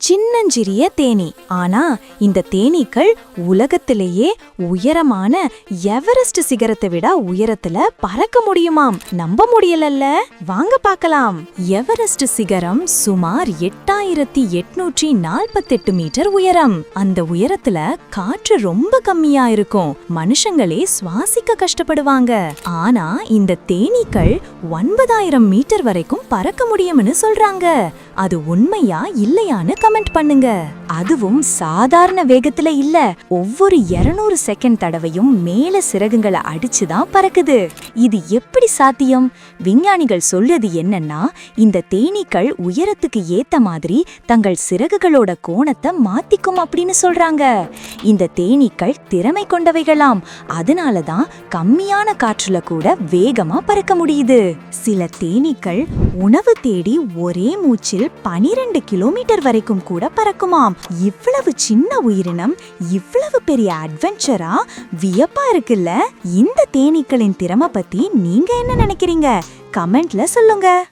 சின்னஞ்சிறிய தேனீ. ஆனா இந்த தேனீக்கள் உலகத்திலேயே உயரமான எவரெஸ்ட் சிகரத்தை விட உயரத்துல பறக்க முடியுமாம். நம்ப முடியலல்ல? வாங்க பார்க்கலாம். எவரெஸ்ட் சிகரம் சுமார் 8848 மீட்டர் உயரம். அந்த உயரத்துல காற்று ரொம்ப கம்மியா இருக்கும். மனுஷங்களே சுவாசிக்க கஷ்டப்படுவாங்க. ஆனா இந்த தேனீக்கள் 9000 மீட்டர் வரைக்கும் பறக்க முடியும்னு சொல்றாங்க. அது உண்மையா இல்லையான்னு கமெண்ட் பண்ணுங்க. அதுவும் சாதாரண வேகத்துல இல்ல, ஒவ்வொரு 200 செகண்ட் தடவையும் மேல சிறகுங்களை அடிச்சுதான் பறக்குது. இது எப்படி சாத்தியம்? விஞ்ஞானிகள் சொல்றது என்னன்னா, இந்த தேனீக்கள் உயரத்துக்கு ஏத்த மாதிரி தங்கள் சிறகுகளோட கோணத்தை மாத்திக்கும் அப்படின்னு சொல்றாங்க. இந்த தேனீக்கள் திறமை கொண்டவைகளாம். அதனாலதான் கம்மியான காற்றுல கூட வேகமா பறக்க முடியுது. சில தேனீக்கள் உணவு தேடி ஒரே மூச்சில் 12 கிலோமீட்டர் வரைக்கும் கூட பறக்குமாம். இவ்வளவு சின்ன உயிரினம் இவ்வளவு பெரிய அட்வென்ச்சரா? வியப்பா இருக்குல்ல? இந்த தேனீக்களின் திறமை பத்தி நீங்க என்ன நினைக்கிறீங்க? கமெண்ட்ல சொல்லுங்க.